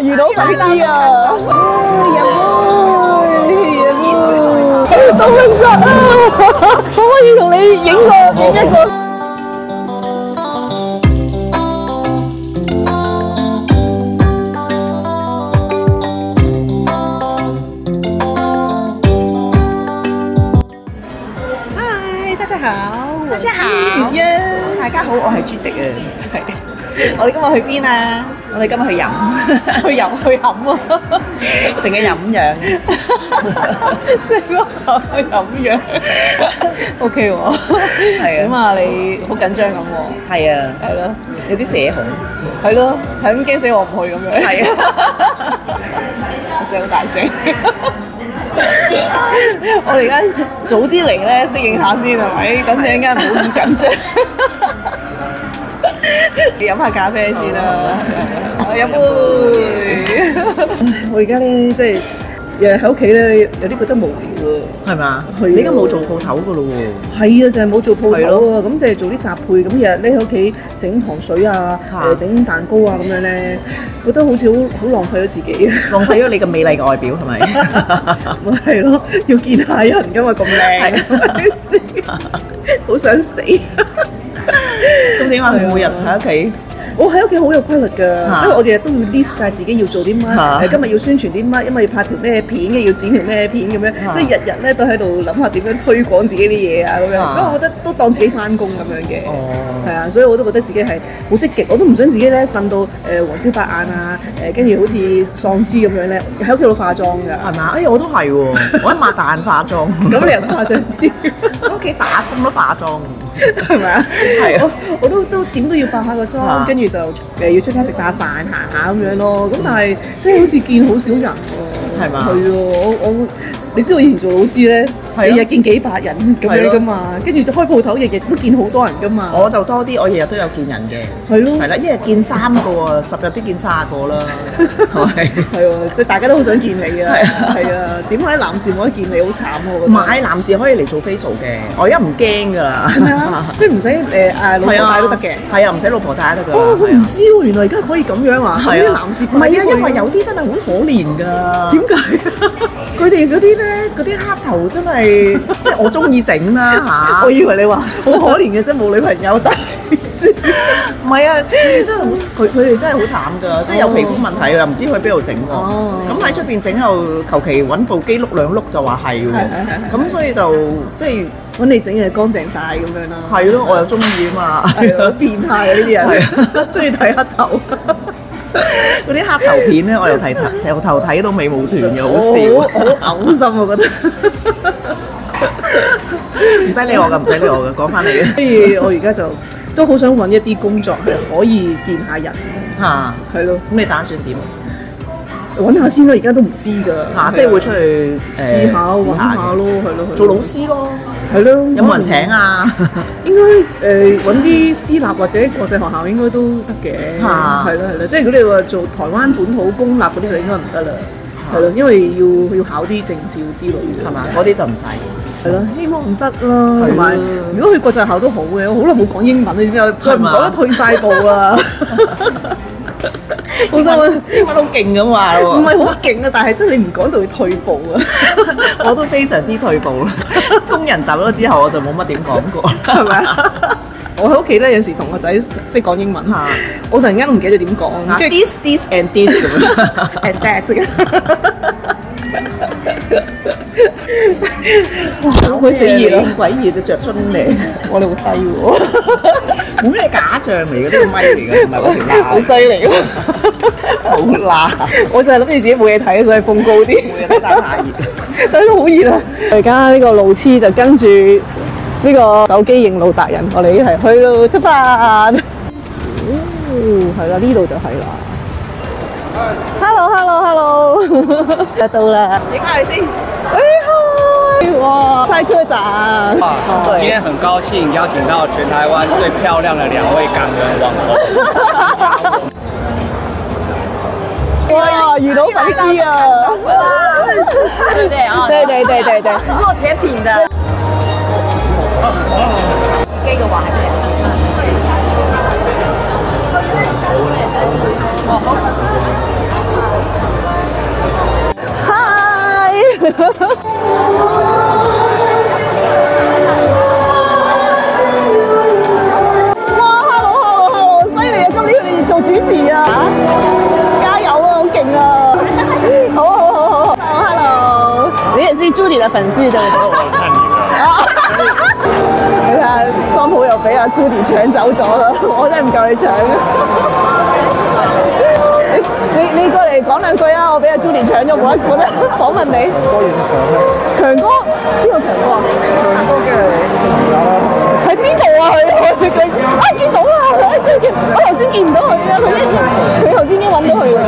遇到粉絲啊！杜汶澤啊，可唔可以同你影一個？嗨，大家好，大家好，大家好，我係朱迪啊，係。我哋今日去邊啊？我哋今日去飲啊！成日飲樣，成個去飲樣，OK 喎。係啊。咁啊，你好緊張咁喎？係啊，係咯，有啲社恐。係咯，係咁驚死我唔去咁樣。係啊，我聲好大聲。我哋而家早啲嚟咧，適應下先係咪？咁陣間唔好咁緊張。飲下咖啡先啦，飲杯。我而家咧即係日日喺屋企咧，有啲覺得無聊啊。係嘛？你而家冇做鋪頭噶咯喎？係啊，就係冇做鋪頭啊，咁就係做啲雜配，咁日日咧喺屋企整糖水啊，整蛋糕啊咁樣咧，覺得好似好浪費咗自己啊！浪費咗你嘅美麗嘅外表係咪？咪係咯，要見下人㗎嘛，咁靚，好想死。咁點解你每日喺屋企？我喺屋企好有規律㗎，即係我日日都要 list 曬自己要做啲乜，今日要宣傳啲乜，因為要拍條咩片嘅，要剪條咩片咁樣，即係日日咧都喺度諗下點樣推廣自己啲嘢啊咁樣，所以我覺得都當自己翻工咁樣嘅，係啊，所以我都覺得自己係好積極，我都唔想自己咧瞓到黃朝白晏啊，跟住好似喪屍咁樣咧，喺屋企度化妝㗎，係嘛？哎呀，我都係喎，我一擘大眼化妝，咁你又化妝啲？喺屋企打風都化妝。係咪啊？係啊！我都點都要化下個妝，跟住就要出街食下飯行下咁樣咯。咁但係即係好似見好少人喎。係嘛？係喎，我你知道我以前做老師咧，日日見幾百人咁樣噶嘛，跟住開鋪頭日日都見好多人噶嘛。我就多啲，我日日都有見人嘅。係咯。係啦，一日見3個啊，10日都見30個啦。係咪？係喎，即係大家都好想見你啊。係啊。點解男士冇得見你好慘喎？唔係，男士可以嚟做 facial 嘅，我而家唔驚㗎啦。係咪啊？即係唔使老婆帶都得嘅。係啊，唔使老婆帶都得㗎。哦，我唔知喎，原來而家可以咁樣啊。係啊。男士唔係啊，因為有啲真係好可憐㗎。點解？佢哋嗰啲咧，嗰啲黑頭真係，即係我中意整啦嚇。我以為你話好可憐嘅啫，冇女朋友帶。唔係啊，真係好，佢哋真係好慘㗎，即係有皮膚問題又唔知去邊度整喎。咁喺出邊整又求其揾部機碌2碌就話係喎。咁所以就即係揾你整嘢乾淨晒咁樣啦。係咯，我又中意啊嘛。係啊，變態啊呢啲人，中意睇黑頭。嗰啲黑頭片咧，我又由頭睇到尾冇斷嘅，好笑，好嘔心我覺得。唔使理我㗎，唔使理我㗎，講翻嚟嘅。所以我而家就都好想揾一啲工作係可以見下人嚇，係咯。咁你打算點？揾下先咯，而家都唔知㗎。嚇，即係會出去試下揾下咯，係咯，做老師咯，係咯。有冇人請啊？應該揾啲私立或者國際學校應該都得嘅。係咯係咯，即係如果你話做台灣本土公立嗰啲就應該唔得啦。係咯，因為要考啲證照之類嘅，係嘛？嗰啲就唔使。係咯，希望唔得啦。同埋，如果去國際學校都好嘅，我好耐冇講英文，你點解再唔講得退晒步啦？好想揾英文好勁咁話喎，唔係好勁啊，但係真係你唔講就會退步啊！我都非常之退步啦。工人走咗之後，我就冇乜點講過，係咪啊？我喺屋企咧，有時同個仔即係講英文嚇，我突然間都唔記得點講，即係 this and this 咁樣 and that 咁。哇！好鬼死熱啊！鬼熱啊！着樽嚟，我哋好低喎，冇咩假象嚟嘅，呢個咪嚟嘅，唔係嗰條罅。好犀利喎！好辣！我就係諗住自己冇嘢睇，所以風高啲。冇嘢睇，但係太熱，睇到好熱啊！而家呢個路痴就跟住呢個手機認路達人，我哋一齊去咯，出發！哦，係啦，呢度就係啦。Hello， 到啦，影下你先。哇，蔡科長！今天很高興邀請到全台灣最漂亮的2位港人網紅。哇，遇到粉絲啊！對不對啊？對，是做甜品的。自己嘅話係咩？哦，好。哇 ，hello， 犀利啊！今年你哋做主持啊，加油啊，好勁啊！好 ，hello， 你也是Judy的粉絲對不對？我看你的。你睇下，桑普又俾阿 Judy 搶走咗啦，我真係唔夠你搶。你過嚟講兩句啊！我俾阿 Judy 搶咗，冇得訪問你。強哥，邊個強哥啊？強哥嘅喺邊度啊？佢啊見到啦！我頭先見唔到佢啊！佢頭先已經揾到佢啦。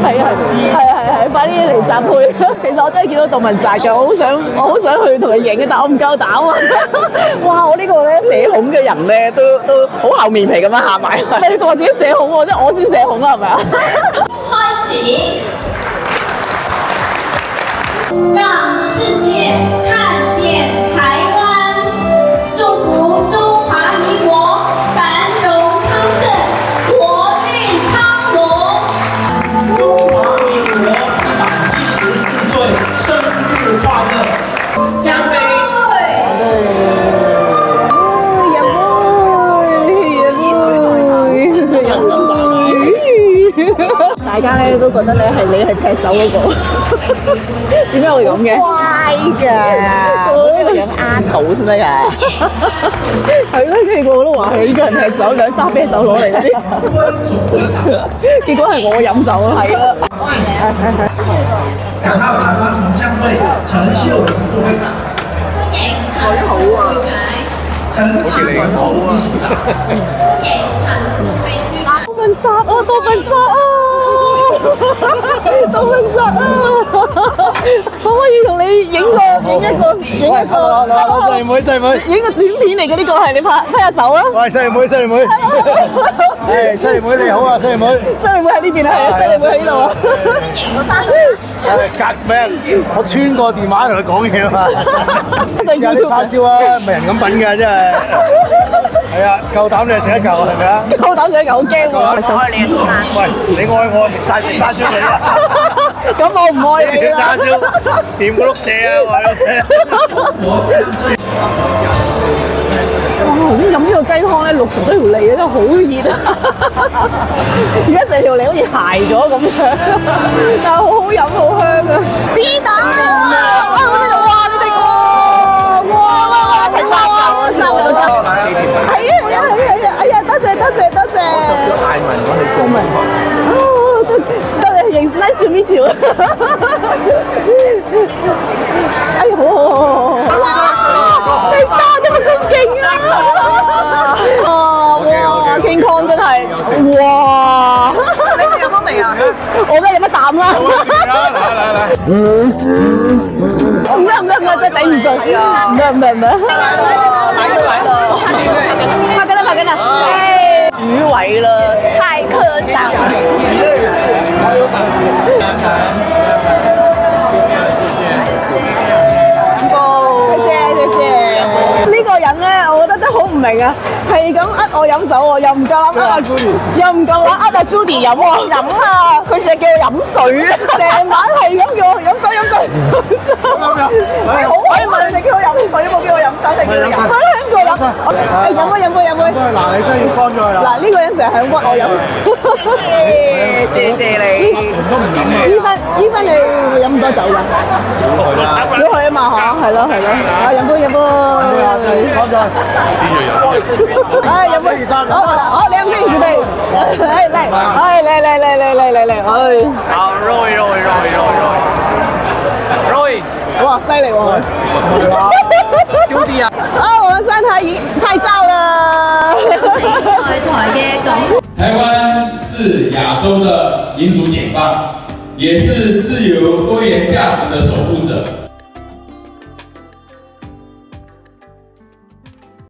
係，快啲嚟集配！其實我真係見到杜汶澤嘅，我好想去同佢影嘅，但我唔夠膽啊！哇！我呢個咧社恐嘅人咧，都好厚面皮咁樣行埋。你仲話自己社恐喎，即係我先社恐啦，係咪啊？開始，讓世界看見台灣，祝福中華民國繁榮昌盛，國運昌隆。中華民國114歲生日快樂！乾杯！大家咧都覺得咧係你係劈手嗰個，點解會咁嘅？乖㗎，呢個樣呃到先得㗎。係咯，跟住個個都話佢呢個人劈手，兩打啤酒攞嚟嗰啲，結果係我飲酒咯。係啦，感到台灣同鄉會陳秀榮副會長，歡迎陳副會長，陳志文副秘書長，歡迎陳副秘書長。杜汶澤啊，杜汶澤啊！杜汶澤啊！可唔可以同你影一個？細妹，影個短片嚟嘅呢個係你拍下手啊！喂，細妹，係細妹你好啊，細妹。犀利妹喺呢邊啊，係啊，犀利妹喺呢度啊！隔咩？我穿過電話同佢講嘢啊嘛。試下啲叉燒啊，唔係人咁品㗎，真係。係啊，夠膽你就食一嚿係咪啊？夠膽食一嚿，好驚喎！喂，你愛我食晒叉燒你啊！咁我唔愛你啦！叉燒掂個碌蔗啊，我哇！頭先飲呢個雞湯咧，60多條脷真係好熱啊！而家成條脷好似鞋咗咁樣，但係好好飲，好香啊！B 蛋啊！哇！你哋哇！陳生啊！係啊！哎呀！多謝！大文我去過文。多謝，nice to meet you。哎呀，好！哇！你生得咁勁啊！哇！King Kong 真係，哇！你哋飲咗未啊？我都係飲一啖啦。唔得，真係頂唔順。唔得。拍緊啦！主委啦，蔡科長。謝謝。呢個人咧，我覺得真係好唔明啊，係咁呃我飲酒喎，又唔夠膽呃阿 Judy，又唔夠膽呃阿 Judy 飲喎，飲啊！佢成日叫我飲水，成晚係咁叫我飲酒。好鬼問你哋叫我飲水，冇叫我飲酒，定叫我飲？係咯，咁叫我飲。飲杯。嗱，你真係要幫咗佢啦。嗱，呢個人成日係咁屈我飲。謝你。醫生你會飲咁多酒㗎？少去啊嘛，嚇，係咯。啊，飲杯。好咗。唉，飲杯。好，你飲先預備。嚟。好，肉一。哇，犀利喎！Judy 啊！我山拍照了。台灣是亞洲的民主典範，也是自由多元價值的守護者。